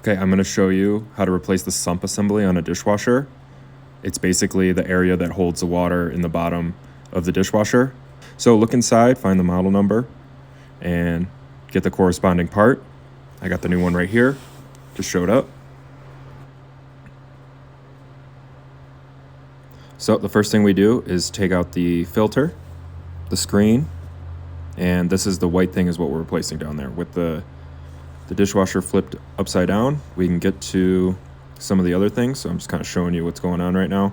Okay, I'm going to show you how to replace the sump assembly on a dishwasher. It's basically the area that holds the water in the bottom of the dishwasher. So look inside, find the model number, and get the corresponding part. I got the new one right here, just showed up. So the first thing we do is take out the filter, the screen, and this is the white thing is what we're replacing down there. With the dishwasher flipped upside down, we can get to some of the other things. So I'm just kind of showing you what's going on right now.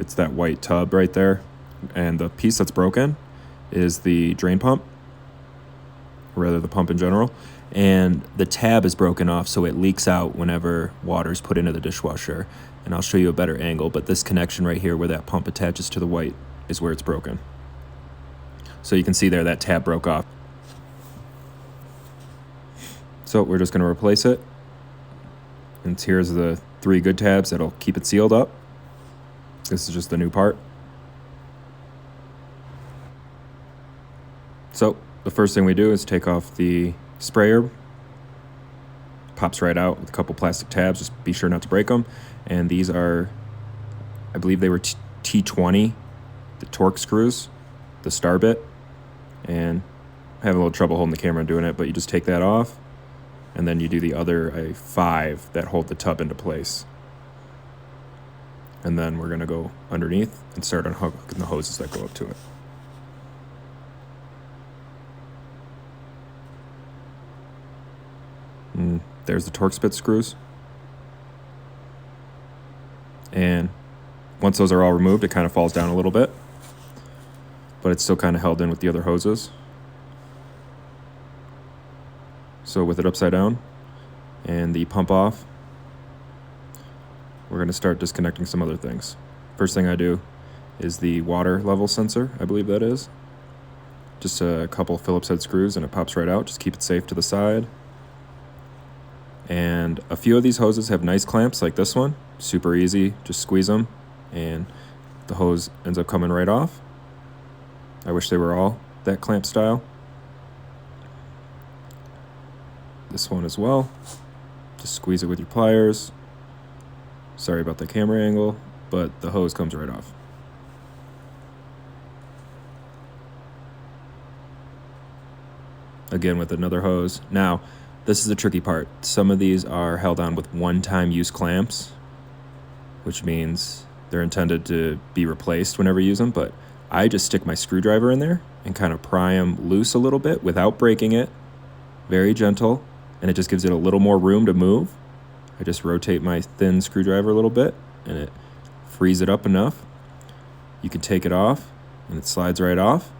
It's that white tub right there. And the piece that's broken is the drain pump, or rather the pump in general. And the tab is broken off, so it leaks out whenever water's put into the dishwasher. And I'll show you a better angle, but this connection right here where that pump attaches to the white is where it's broken. So you can see there that tab broke off. So we're just going to replace it. And here's the 3 good tabs that'll keep it sealed up. This is just the new part. So the first thing we do is take off the sprayer. Pops right out with a couple plastic tabs. Just be sure not to break them. And these are, I believe they were T20, the torque screws, the star bit. And I have a little trouble holding the camera and doing it, but you just take that off. And then you do the other 5 that hold the tub into place. And then we're going to go underneath and start unhooking the hoses that go up to it. And there's the torque spit screws. And once those are all removed, it kind of falls down a little bit. But it's still kind of held in with the other hoses. So with it upside down and the pump off, we're going to start disconnecting some other things. First thing I do is the water level sensor, I believe that is. Just a couple Phillips head screws and it pops right out. Just keep it safe to the side. And a few of these hoses have nice clamps like this one. Super easy, just squeeze them and the hose ends up coming right off. I wish they were all that clamp style. This one as well. Just squeeze it with your pliers. Sorry about the camera angle, but the hose comes right off. Again with another hose. Now, this is the tricky part. Some of these are held on with one-time use clamps, which means they're intended to be replaced whenever you use them, but I just stick my screwdriver in there and kind of pry them loose a little bit without breaking it. Very gentle. And it just gives it a little more room to move. I just rotate my thin screwdriver a little bit and it frees it up enough. You can take it off and it slides right off,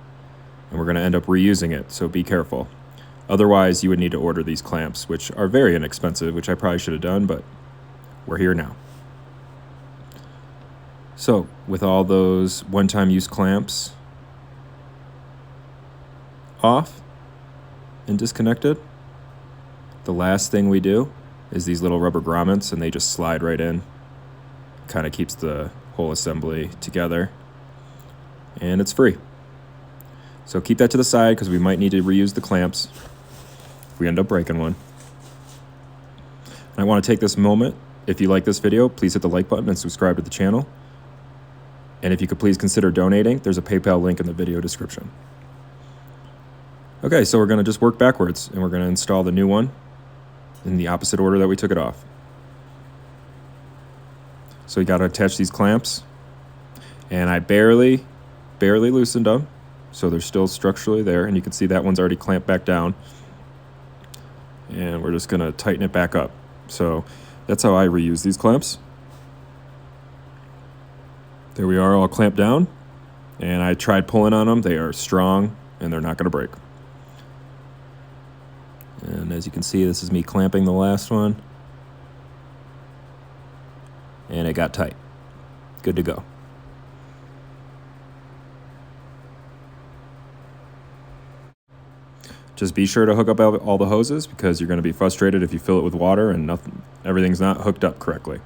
and we're going to end up reusing it, so be careful. Otherwise, you would need to order these clamps, which are very inexpensive, which I probably should have done, but we're here now. So with all those one-time use clamps off and disconnected, the last thing we do is these little rubber grommets, and they just slide right in. Kind of keeps the whole assembly together, and it's free. So keep that to the side because we might need to reuse the clamps if we end up breaking one. And I want to take this moment, if you like this video, please hit the like button and subscribe to the channel. And if you could please consider donating, there's a PayPal link in the video description. Okay, so we're going to just work backwards, and we're going to install the new one in the opposite order that we took it off. So you got to attach these clamps, and I barely loosened them, so they're still structurally there, and you can see that one's already clamped back down, and we're just going to tighten it back up. So that's how I reuse these clamps. There we are, all clamped down, and I tried pulling on them. They are strong and they're not going to break. And as you can see, this is me clamping the last one. And it got tight. Good to go. Just be sure to hook up all the hoses because you're going to be frustrated if you fill it with water and everything's not hooked up correctly.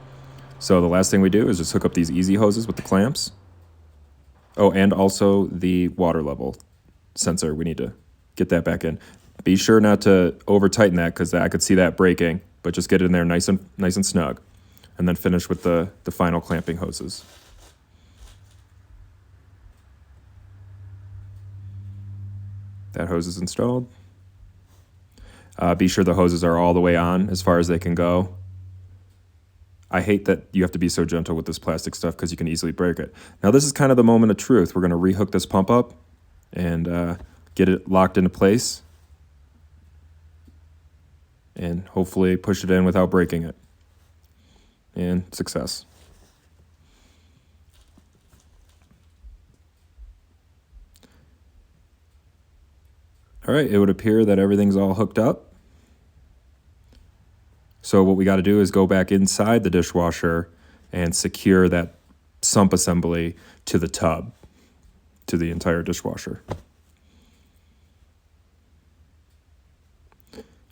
So the last thing we do is just hook up these easy hoses with the clamps. Oh, and also the water level sensor. We need to get that back in. Be sure not to over tighten that because I could see that breaking, but just get it in there nice and snug, and then finish with the final clamping hoses. That hose is installed. Be sure the hoses are all the way on as far as they can go. I hate that you have to be so gentle with this plastic stuff because you can easily break it. Now this is kind of the moment of truth. We're going to rehook this pump up and get it locked into place and hopefully push it in without breaking it. And success. All right, it would appear that everything's all hooked up. So what we got to do is go back inside the dishwasher and secure that sump assembly to the tub, to the entire dishwasher.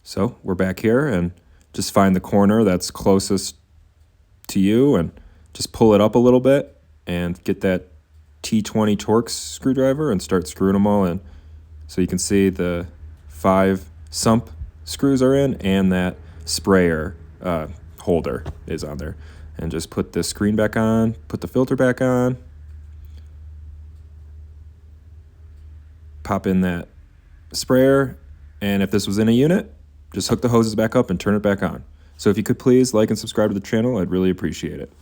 So we're back here, and just find the corner that's closest to you and just pull it up a little bit and get that T20 Torx screwdriver and start screwing them all in. So you can see the 5 sump screws are in and that sprayer holder is on there. And just put the screen back on, put the filter back on, pop in that sprayer, and if this was in a unit, just hook the hoses back up and turn it back on. So if you could please like and subscribe to the channel, I'd really appreciate it.